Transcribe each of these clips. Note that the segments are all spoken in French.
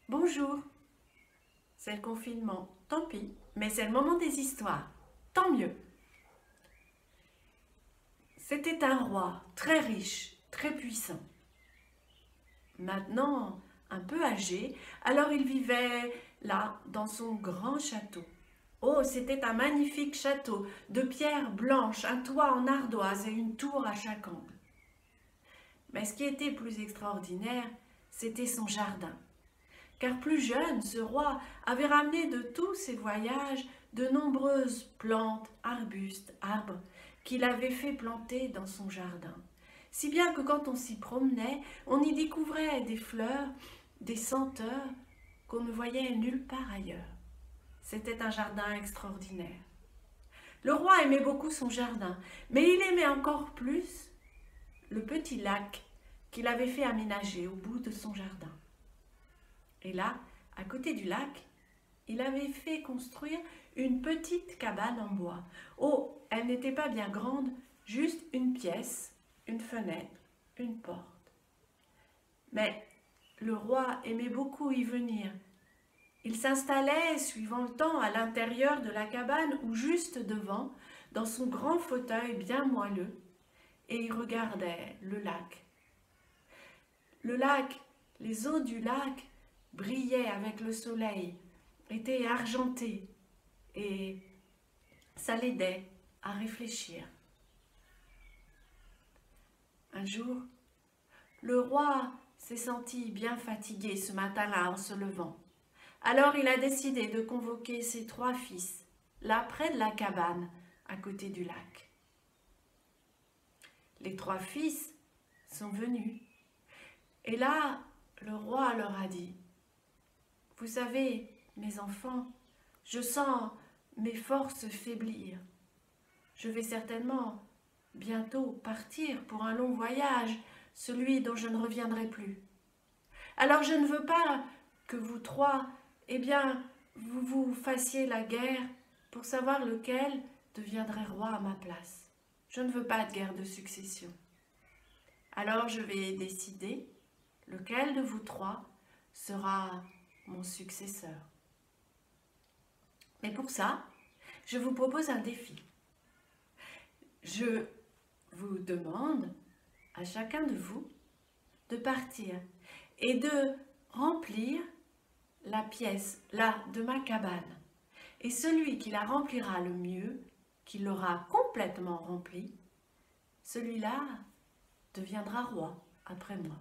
Bonjour, c'est le confinement, tant pis, mais c'est le moment des histoires, tant mieux. C'était un roi très riche, très puissant. Maintenant, un peu âgé, alors il vivait là, dans son grand château. Oh, c'était un magnifique château, de pierre blanche, un toit en ardoise et une tour à chaque angle. Mais ce qui était plus extraordinaire, c'était son jardin. Car plus jeune, ce roi avait ramené de tous ses voyages de nombreuses plantes, arbustes, arbres qu'il avait fait planter dans son jardin. Si bien que quand on s'y promenait, on y découvrait des fleurs, des senteurs qu'on ne voyait nulle part ailleurs. C'était un jardin extraordinaire. Le roi aimait beaucoup son jardin, mais il aimait encore plus le petit lac qu'il avait fait aménager au bout de son jardin. Et là, à côté du lac, il avait fait construire une petite cabane en bois. Oh, elle n'était pas bien grande, juste une pièce, une fenêtre, une porte. Mais le roi aimait beaucoup y venir. Il s'installait, suivant le temps, à l'intérieur de la cabane ou juste devant, dans son grand fauteuil bien moelleux, et il regardait le lac. Le lac, les eaux du lac brillaient avec le soleil, étaient argentées, et ça l'aidait à réfléchir. Un jour, le roi s'est senti bien fatigué ce matin-là en se levant. Alors il a décidé de convoquer ses 3 fils, là près de la cabane, à côté du lac. Les 3 fils sont venus. Et là, le roi leur a dit, « Vous savez, mes enfants, je sens mes forces faiblir. Je vais certainement bientôt partir pour un long voyage, celui dont je ne reviendrai plus. Alors je ne veux pas que vous 3, eh bien, vous vous fassiez la guerre pour savoir lequel deviendrait roi à ma place. Je ne veux pas de guerre de succession. Alors je vais décider lequel de vous 3 sera mon successeur. Mais pour ça, je vous propose un défi. Je vous demande à chacun de vous de partir et de remplir la pièce là de ma cabane. Et celui qui la remplira le mieux, qui l'aura complètement remplie, celui-là deviendra roi après moi.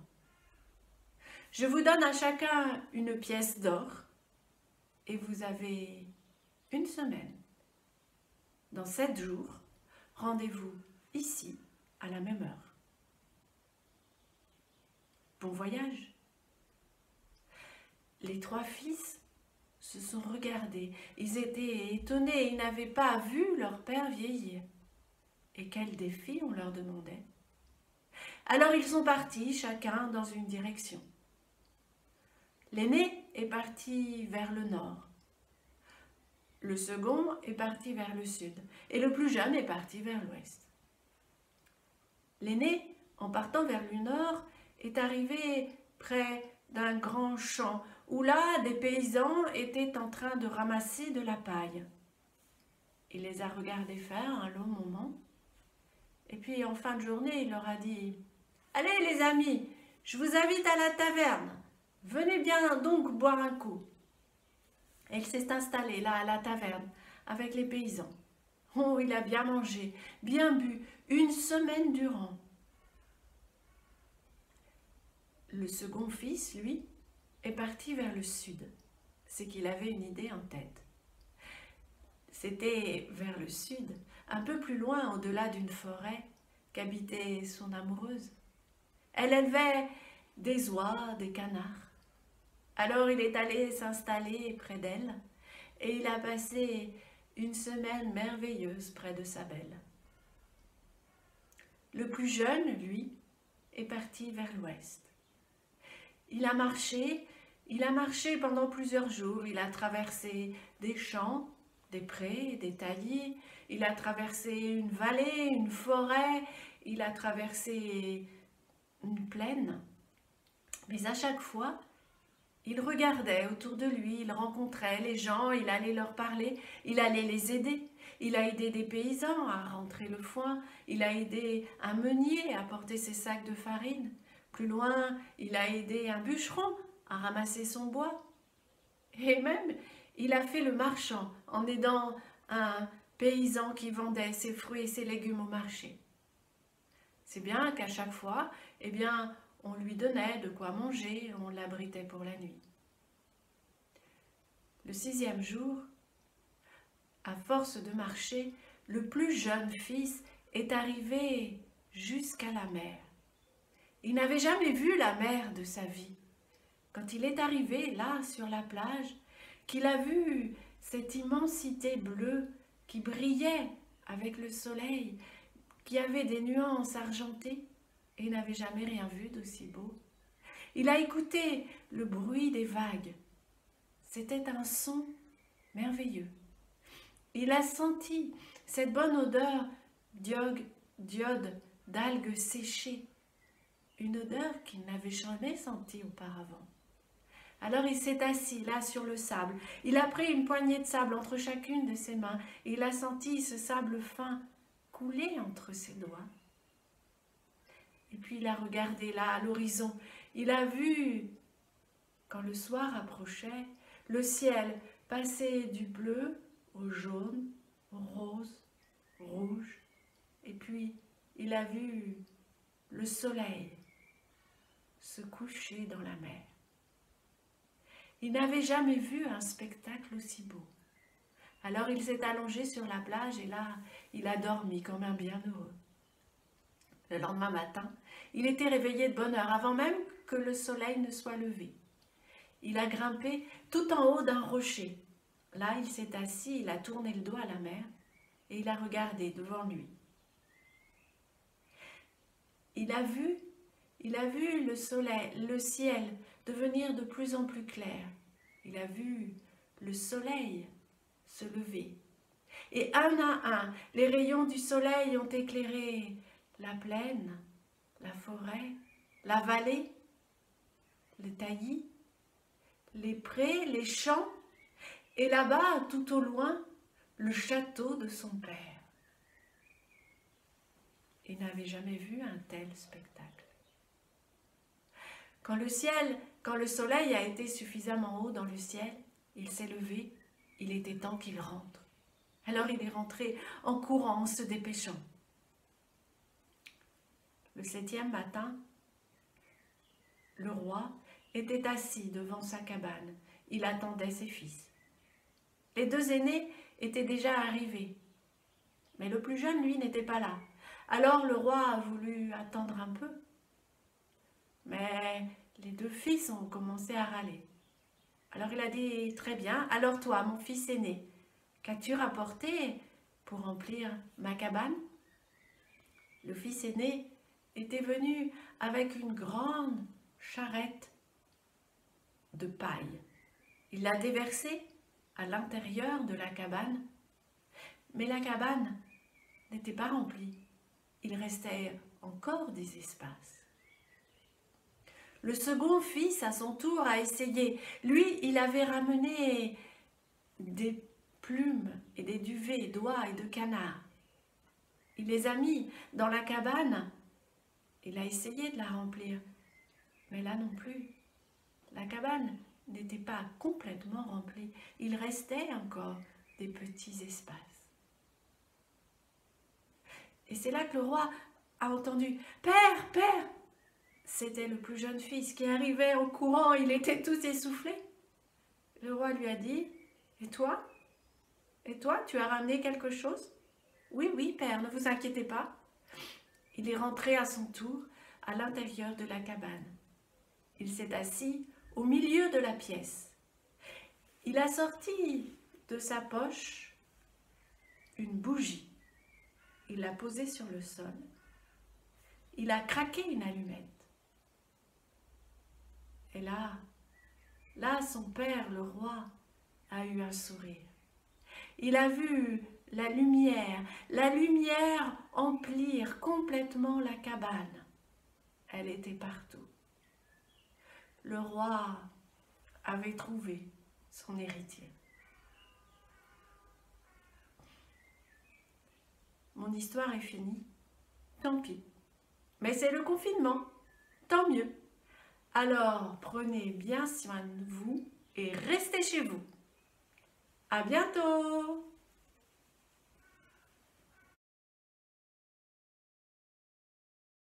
Je vous donne à chacun une pièce d'or et vous avez une semaine. Dans 7 jours, rendez-vous ici à la même heure. Bon voyage! Les 3 fils se sont regardés. Ils étaient étonnés, ils n'avaient pas vu leur père vieillir. Et quel défi on leur demandait. Alors ils sont partis, chacun dans une direction. L'aîné est parti vers le nord. Le second est parti vers le sud. Et le plus jeune est parti vers l'ouest. L'aîné, en partant vers le nord, est arrivé près d'un grand champ où là, des paysans étaient en train de ramasser de la paille. Il les a regardés faire un long moment. Et puis, en fin de journée, il leur a dit « Allez les amis, je vous invite à la taverne. Venez bien donc boire un coup. » Et il s'est installé là à la taverne avec les paysans. Oh, il a bien mangé, bien bu, une semaine durant. Le second fils, lui, est parti vers le sud. C'est qu'il avait une idée en tête. C'était vers le sud, un peu plus loin, au-delà d'une forêt, qu'habitait son amoureuse. Elle élevait des oies, des canards. Alors il est allé s'installer près d'elle et il a passé une semaine merveilleuse près de sa belle. Le plus jeune, lui, est parti vers l'ouest. Il a marché pendant plusieurs jours. Il a traversé des champs, des prés, des taillis. Il a traversé une vallée, une forêt. Il a traversé une plaine. Mais à chaque fois, Il regardait autour de lui, il rencontrait les gens, il allait leur parler, il allait les aider. Il a aidé des paysans à rentrer le foin, il a aidé un meunier à porter ses sacs de farine. Plus loin, il a aidé un bûcheron à ramasser son bois. Et même, il a fait le marchand en aidant un paysan qui vendait ses fruits et ses légumes au marché. C'est bien qu'à chaque fois, eh bien, on lui donnait de quoi manger, on l'abritait pour la nuit. Le 6e jour, à force de marcher, le plus jeune fils est arrivé jusqu'à la mer. Il n'avait jamais vu la mer de sa vie. Quand il est arrivé là, sur la plage, qu'il a vu cette immensité bleue qui brillait avec le soleil, qui avait des nuances argentées, et n'avait jamais rien vu d'aussi beau. Il a écouté le bruit des vagues. C'était un son merveilleux. Il a senti cette bonne odeur d'iode, d'algues séchées, une odeur qu'il n'avait jamais sentie auparavant. Alors il s'est assis là sur le sable. Il a pris une poignée de sable entre chacune de ses mains et il a senti ce sable fin couler entre ses doigts. Et puis il a regardé là à l'horizon. Il a vu, quand le soir approchait, le ciel passer du bleu au jaune, au rose, rouge. Et puis il a vu le soleil se coucher dans la mer. Il n'avait jamais vu un spectacle aussi beau. Alors il s'est allongé sur la plage et là, il a dormi comme un bienheureux. Le lendemain matin, il était réveillé de bonne heure, avant même que le soleil ne soit levé. Il a grimpé tout en haut d'un rocher. Là, il s'est assis, il a tourné le dos à la mer et il a regardé devant lui. Il a vu le soleil, le ciel devenir de plus en plus clair. Il a vu le soleil se lever. Et un à un, les rayons du soleil ont éclairé la plaine, la forêt, la vallée, le taillis, les prés, les champs, et là-bas, tout au loin, le château de son père. Il n'avait jamais vu un tel spectacle. Quand le soleil a été suffisamment haut dans le ciel, il s'est levé, il était temps qu'il rentre. Alors il est rentré en courant, en se dépêchant. Le 7e matin, le roi était assis devant sa cabane. Il attendait ses fils. Les 2 aînés étaient déjà arrivés, mais le plus jeune, lui, n'était pas là. Alors le roi a voulu attendre un peu, mais les 2 fils ont commencé à râler. Alors il a dit, très bien, alors toi, mon fils aîné, qu'as-tu rapporté pour remplir ma cabane? Le fils aîné était venu avec une grande charrette de paille. Il l'a déversée à l'intérieur de la cabane, mais la cabane n'était pas remplie. Il restait encore des espaces. Le second fils, à son tour, a essayé. Lui, il avait ramené des plumes et des duvets d'oies et de canards. Il les a mis dans la cabane. Il a essayé de la remplir. Mais là non plus. La cabane n'était pas complètement remplie. Il restait encore des petits espaces. Et c'est là que le roi a entendu « Père, père !» C'était le plus jeune fils qui arrivait en courant, il était tout essoufflé. Le roi lui a dit « Et toi? Et toi, tu as ramené quelque chose ?»« Oui, oui, père, ne vous inquiétez pas. » Il est rentré à son tour à l'intérieur de la cabane. Il s'est assis au milieu de la pièce. Il a sorti de sa poche une bougie. Il l'a posée sur le sol. Il a craqué une allumette. Et là, son père, le roi, a eu un sourire. Il a vu la lumière emplir complètement la cabane. Elle était partout. Le roi avait trouvé son héritier. Mon histoire est finie, tant pis. Mais c'est le confinement, tant mieux. Alors prenez bien soin de vous et restez chez vous. À bientôt!